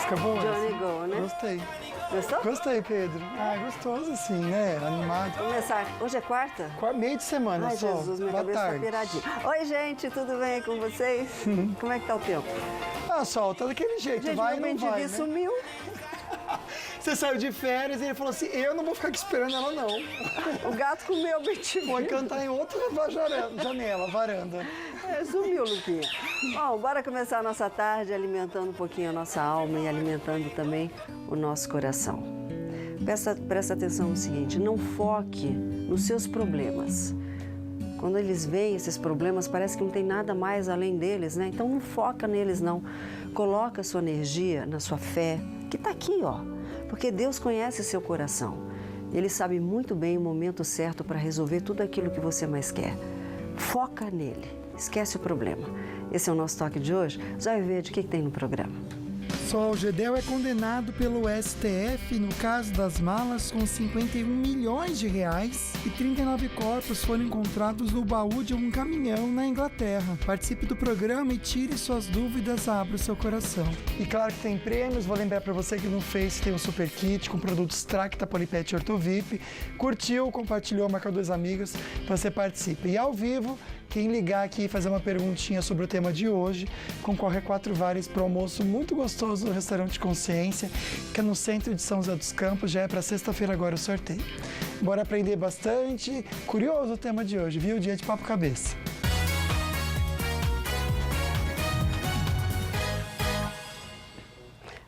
Música boa? Johnny Go, né? Gostei. Gostou? Gostei, Pedro. gostoso assim, né? Animado. Começar. Hoje é quarta? Meio de semana Ai, só. Jesus, minha Boa cabeça tarde. tá piradinha. Oi, gente, tudo bem com vocês? Como é que tá o tempo? Sol, tá daquele jeito, Gente, vai e meu não vai, bem-te-vi né? sumiu. Você saiu de férias e ele falou assim, eu não vou ficar aqui esperando ela, não. O gato comeu o bem-te-vi. Foi cantar em outra janela, varanda. Sumiu, Luquinha. Bom, bora começar a nossa tarde alimentando um pouquinho a nossa alma e alimentando também o nosso coração. Presta atenção no seguinte, não foque nos seus problemas. Quando eles veem esses problemas, parece que não tem nada mais além deles, né? Então não foca neles, não. Coloca a sua energia na sua fé, que está aqui, ó. Porque Deus conhece seu coração. Ele sabe muito bem o momento certo para resolver tudo aquilo que você mais quer. Foca nele. Esquece o problema. Esse é o nosso toque de hoje. Já vai ver de que tem no programa. Sol, Gedel é condenado pelo STF no caso das malas com 51 milhões de reais e 39 corpos foram encontrados no baú de um caminhão na Inglaterra. Participe do programa e tire suas dúvidas, abra o seu coração. E claro que tem prêmios, vou lembrar para você que no Face tem um super kit com produtos Tracta, Polipet e Ortovip. Curtiu, compartilhou, marcou 2 amigas, você participa. E ao vivo, quem ligar aqui e fazer uma perguntinha sobre o tema de hoje, concorre a 4 vales para o almoço muito gostoso do Restaurante Consciência, que é no centro de São José dos Campos, já é para sexta-feira agora o sorteio. Bora aprender bastante. Curioso o tema de hoje, viu? Dia de Papo Cabeça.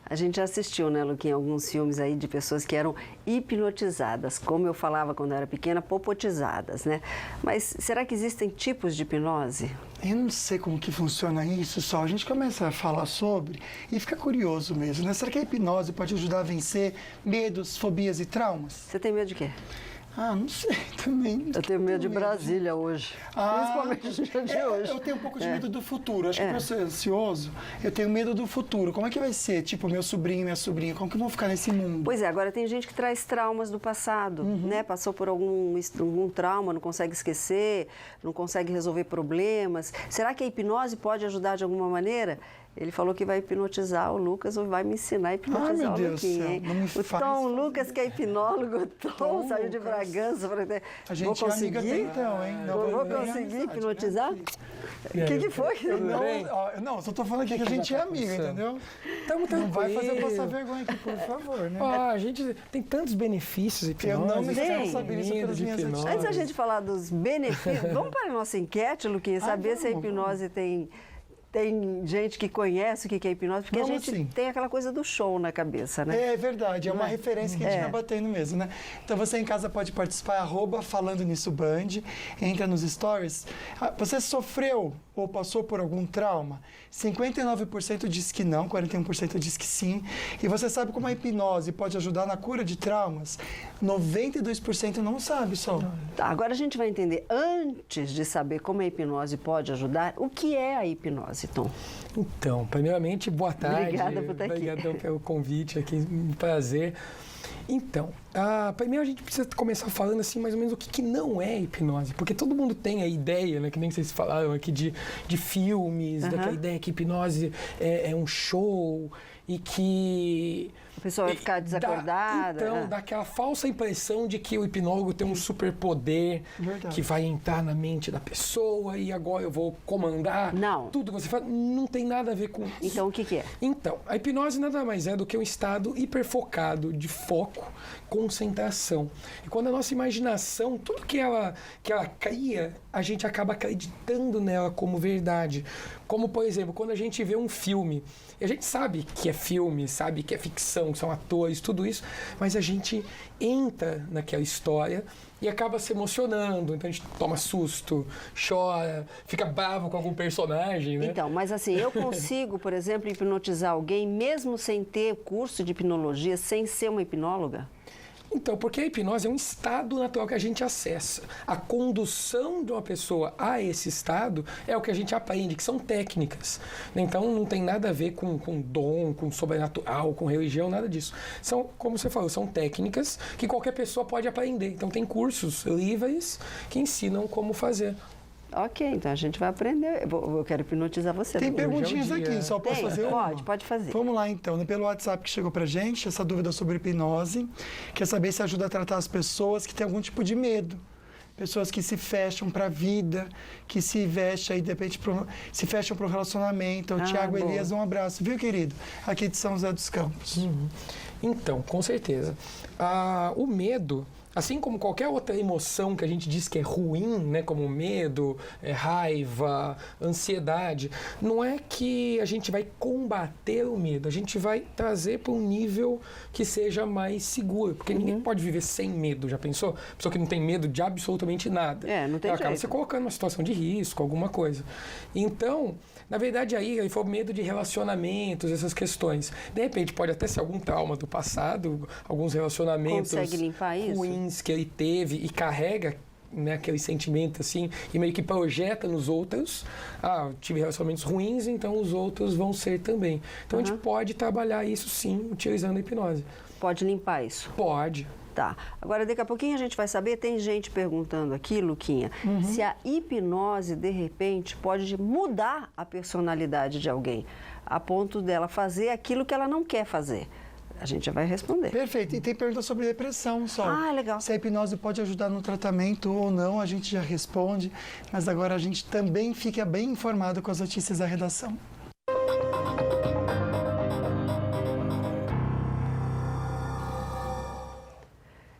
A gente já assistiu, né, Luquinha, alguns filmes aí de pessoas que eram hipnotizadas, como eu falava quando eu era pequena, popotizadas, né? Mas será que existem tipos de hipnose? Eu não sei como que funciona isso, Sol. A gente começa a falar sobre e fica curioso mesmo, né? Será que a hipnose pode ajudar a vencer medos, fobias e traumas? Você tem medo de quê? Não sei também. Eu tenho medo de Brasília hoje, principalmente no dia de hoje. Eu tenho um pouco de medo do futuro. Acho que por eu ser ansioso, eu tenho medo do futuro. Como é que vai ser? Tipo, meu sobrinho, minha sobrinha, como que vão ficar nesse mundo? Pois é, agora tem gente que traz traumas do passado, né? Passou por algum trauma, não consegue esquecer, não consegue resolver problemas. Será que a hipnose pode ajudar de alguma maneira? Ele falou que vai hipnotizar o Lucas ou vai me ensinar a hipnotizar meu o Deus Luquinha, do céu, hein? não me O faz Tom fazer Lucas, que é hipnólogo, o Tom saiu de Lucas. Bragança. A gente é amiga até então, hein? Vou conseguir hipnotizar? O que foi? Não, só tô falando aqui que a gente é amiga, entendeu? Não vai fazer eu passar vergonha aqui, por favor, né? A gente tem tantos benefícios hipnose. Eu não me responsabilizo pelas minhas atitudes. Antes da gente falar dos benefícios, vamos para a nossa enquete, Luquinha, saber se a hipnose tem gente que conhece o que é hipnose, porque Vamos a gente sim. tem aquela coisa do show na cabeça, né? É verdade, é uma referência que a gente vai batendo mesmo, né? Então você em casa pode participar, @falando nisso Band, entra nos stories. Você sofreu ou passou por algum trauma? 59% diz que não, 41% diz que sim. E você sabe como a hipnose pode ajudar na cura de traumas? 92% não sabe, Sol. Tá, agora a gente vai entender, antes de saber como a hipnose pode ajudar, o que é a hipnose, Tom? Então, primeiramente, boa tarde. Obrigada por estar aqui. Obrigadão pelo convite aqui, um prazer. Então, primeiro a gente precisa começar falando assim mais ou menos o que não é hipnose, porque todo mundo tem a ideia, né, que nem vocês falaram aqui de filmes, daquela ideia que hipnose é um show e que a pessoa vai ficar desacordada. Dá aquela falsa impressão de que o hipnólogo tem um superpoder que vai entrar na mente da pessoa e agora eu vou comandar tudo que você faz. Não tem nada a ver com isso. Então, o que é? Então, a hipnose nada mais é do que um estado hiperfocado de foco, concentração. E quando a nossa imaginação, tudo que ela cria, a gente acaba acreditando nela como verdade. Como, por exemplo, quando a gente vê um filme, a gente sabe que é filme, sabe que é ficção, que são atores, tudo isso, mas a gente entra naquela história e acaba se emocionando, então a gente toma susto, chora, fica bravo com algum personagem, né? Então, mas assim, eu consigo, por exemplo, hipnotizar alguém mesmo sem ter curso de hipnologia, sem ser uma hipnóloga? Então, porque a hipnose é um estado natural que a gente acessa. A condução de uma pessoa a esse estado é o que a gente aprende, que são técnicas. Então, não tem nada a ver com dom, com sobrenatural, com religião, nada disso. São, como você falou, são técnicas que qualquer pessoa pode aprender. Então, tem cursos livres que ensinam como fazer. Ok, então a gente vai aprender. Eu quero hipnotizar você. Tem também. perguntinhas aqui, só posso fazer uma? Pode fazer. Vamos lá então, pelo WhatsApp que chegou pra gente, essa dúvida sobre hipnose, quer saber se ajuda a tratar as pessoas que têm algum tipo de medo. Pessoas que se fecham para a vida, que se vestem aí, de repente, se fecham para o relacionamento. O Tiago Elias, um abraço, viu, querido? Aqui de São José dos Campos. Então, com certeza. O medo, assim como qualquer outra emoção que a gente diz que é ruim, né, como medo, raiva, ansiedade, não é que a gente vai combater o medo, a gente vai trazer para um nível que seja mais seguro, porque ninguém pode viver sem medo, já pensou? Pessoa que não tem medo de absolutamente nada. Não tem ela acaba jeito. se colocando numa situação de risco, alguma coisa. Então, na verdade, aí foi medo de relacionamentos, essas questões. De repente, pode até ser algum trauma do passado, alguns relacionamentos Consegue limpar isso? ruins que ele teve e carrega, né, aquele sentimento assim, e meio que projeta nos outros. Eu tive relacionamentos ruins, então os outros vão ser também. Então a gente pode trabalhar isso sim, utilizando a hipnose. Pode limpar isso? Pode. Tá. Agora, daqui a pouquinho a gente vai saber, tem gente perguntando aqui, Luquinha, se a hipnose, de repente, pode mudar a personalidade de alguém, a ponto dela fazer aquilo que ela não quer fazer. A gente já vai responder. Perfeito. E tem pergunta sobre depressão, Sol. Legal. Se a hipnose pode ajudar no tratamento ou não, a gente já responde. Mas agora a gente também fica bem informado com as notícias da redação.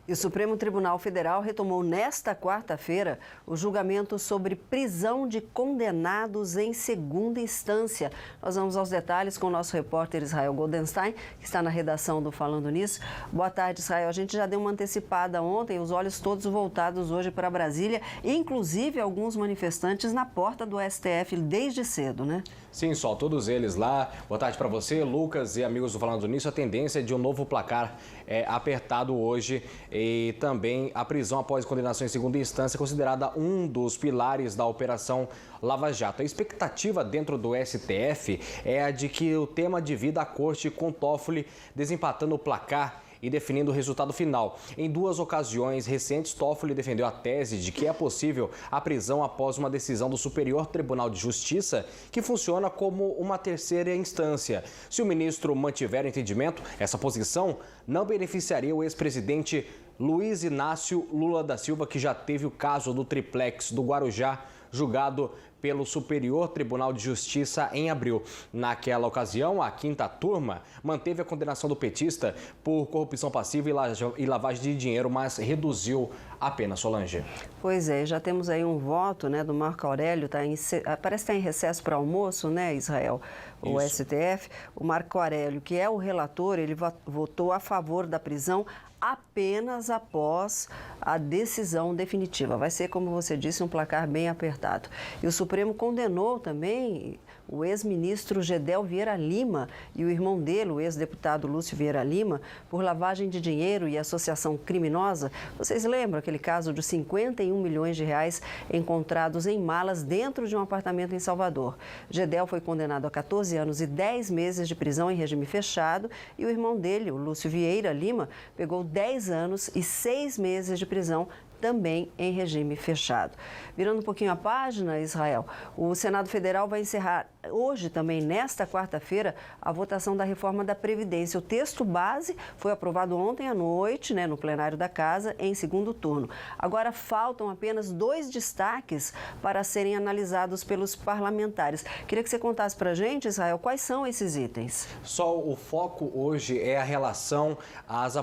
E o Supremo Tribunal Federal retomou nesta quarta-feira o julgamento sobre prisão de condenados em segunda instância. Nós vamos aos detalhes com o nosso repórter Israel Goldenstein, que está na redação do Falando Nisso. Boa tarde, Israel. A gente já deu uma antecipada ontem, os olhos todos voltados hoje para Brasília, inclusive alguns manifestantes na porta do STF desde cedo, né? Sim, Sol, todos eles lá. Boa tarde para você, Lucas e amigos do Falando Nisso. A tendência é de um novo placar apertado hoje e também a prisão após condenação em segunda instância, considerada um dos pilares da Operação Lava Jato. A expectativa dentro do STF é a de que o tema divida a corte com Toffoli desempatando o placar e definindo o resultado final. Em duas ocasiões recentes, Toffoli defendeu a tese de que é possível a prisão após uma decisão do Superior Tribunal de Justiça, que funciona como uma terceira instância. Se o ministro mantiver o entendimento, essa posição não beneficiaria o ex-presidente Luiz Inácio Lula da Silva, que já teve o caso do triplex do Guarujá julgado pelo Superior Tribunal de Justiça em abril. Naquela ocasião, a quinta turma manteve a condenação do petista por corrupção passiva e lavagem de dinheiro, mas reduziu a pena, Solange. Pois é, já temos aí um voto, né, do Marco Aurélio, parece que está em recesso para almoço, né, Israel? O Isso. STF, o Marco Aurélio, que é o relator, ele votou a favor da prisão apenas após a decisão definitiva. Vai ser, como você disse, um placar bem apertado. E o Supremo condenou também o ex-ministro Gedel Vieira Lima e o irmão dele, o ex-deputado Lúcio Vieira Lima, por lavagem de dinheiro e associação criminosa. Vocês lembram aquele caso de 51 milhões de reais encontrados em malas dentro de um apartamento em Salvador? Gedel foi condenado a 14 anos e 10 meses de prisão em regime fechado e o irmão dele, o Lúcio Vieira Lima, pegou 10 anos e 6 meses de prisão também em regime fechado. Virando um pouquinho a página, Israel, o Senado Federal vai encerrar hoje também, nesta quarta-feira, a votação da reforma da Previdência. O texto base foi aprovado ontem à noite, né, no plenário da Casa, em segundo turno. Agora faltam apenas 2 destaques para serem analisados pelos parlamentares. Queria que você contasse para a gente, Israel, quais são esses itens? Só o foco hoje é a relação às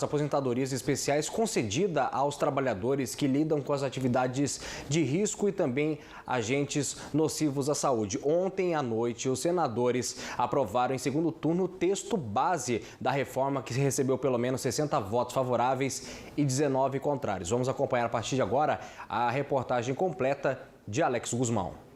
aposentadorias especiais concedida aos trabalhadores que lidam com as atividades de risco e também agentes nocivos à saúde. Ontem à noite, os senadores aprovaram em segundo turno o texto base da reforma, que recebeu pelo menos 60 votos favoráveis e 19 contrários. Vamos acompanhar a partir de agora a reportagem completa de Alex Guzmão.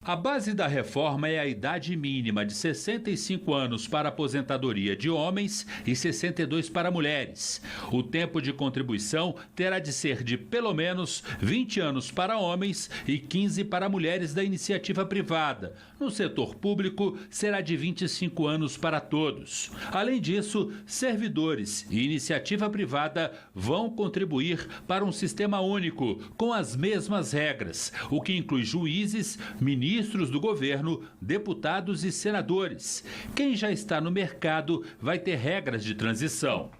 A base da reforma é a idade mínima de 65 anos para aposentadoria de homens e 62 para mulheres. O tempo de contribuição terá de ser de pelo menos 20 anos para homens e 15 para mulheres da iniciativa privada. No setor público, será de 25 anos para todos. Além disso, servidores e iniciativa privada vão contribuir para um sistema único, com as mesmas regras, o que inclui juízes, ministros do governo, deputados e senadores. Quem já está no mercado vai ter regras de transição.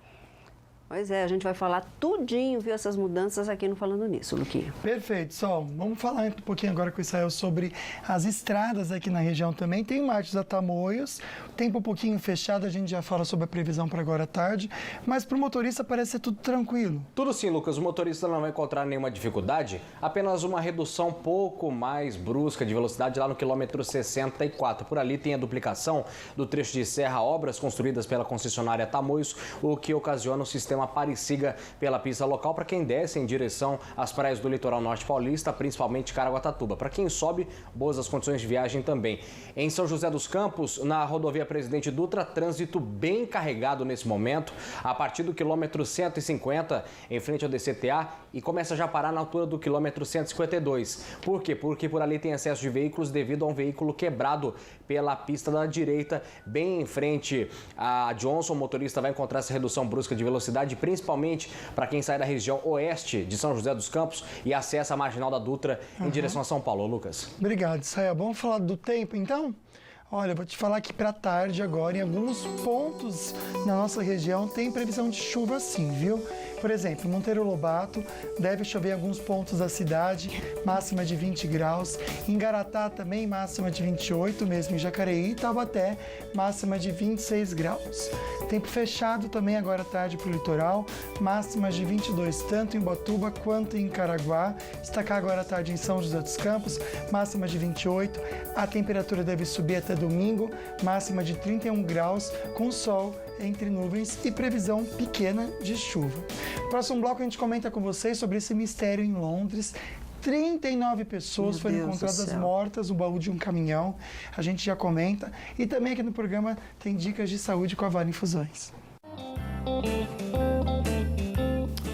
Pois é, a gente vai falar tudinho, viu, essas mudanças aqui no Falando Nisso, Luquinha. Perfeito, Sol. Vamos falar um pouquinho agora com o Israel sobre as estradas aqui na região também. Tem marchas a Tamoios, tempo um pouquinho fechado, a gente já fala sobre a previsão para agora à tarde, mas para o motorista parece ser tudo tranquilo. Tudo sim, Lucas. O motorista não vai encontrar nenhuma dificuldade, apenas uma redução um pouco mais brusca de velocidade lá no quilômetro 64. Por ali tem a duplicação do trecho de serra, obras construídas pela concessionária Tamoios, o que ocasiona o sistema Aparecida pela pista local para quem desce em direção às praias do litoral norte paulista, principalmente Caraguatatuba. Para quem sobe, boas as condições de viagem também. Em São José dos Campos, na rodovia Presidente Dutra, trânsito bem carregado nesse momento, a partir do quilômetro 150, em frente ao DCTA, e começa já a parar na altura do quilômetro 152. Por quê? Porque por ali tem excesso de veículos devido a um veículo quebrado pela pista da direita, bem em frente a Johnson. O motorista vai encontrar essa redução brusca de velocidade, principalmente para quem sai da região oeste de São José dos Campos e acessa a Marginal da Dutra em direção a São Paulo. Lucas. Obrigado, Israel. Vamos falar do tempo, então? Olha, eu vou te falar que para tarde agora, em alguns pontos na nossa região, tem previsão de chuva sim, viu? Por exemplo, Monteiro Lobato, deve chover em alguns pontos da cidade, máxima de 20 graus. Em Garatá também, máxima de 28, mesmo em Jacareí. E Taubaté, máxima de 26 graus. Tempo fechado também agora à tarde para o litoral, máximas de 22, tanto em Ubatuba quanto em Caraguá. Destacar agora à tarde em São José dos Campos, máxima de 28. A temperatura deve subir até domingo, máxima de 31 graus, com sol entre nuvens e previsão pequena de chuva. Próximo bloco a gente comenta com vocês sobre esse mistério em Londres. 39 pessoas foram encontradas mortas no baú de um caminhão. A gente já comenta. E também aqui no programa tem dicas de saúde com a Vale Infusões.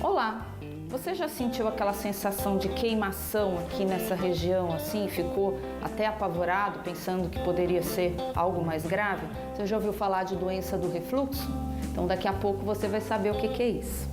Olá! Você já sentiu aquela sensação de queimação aqui nessa região, assim, ficou até apavorado, pensando que poderia ser algo mais grave? Você já ouviu falar de doença do refluxo? Então daqui a pouco você vai saber o que é isso.